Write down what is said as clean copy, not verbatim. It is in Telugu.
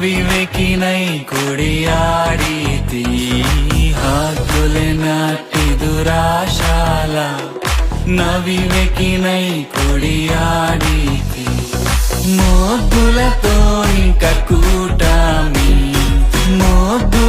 అవివేకినై కొడియాడితి హద్దులే నాటి దురాశాల నవివేకినై కొడియాడితి మొద్దులతో ఇంక కూటమి మొద్దు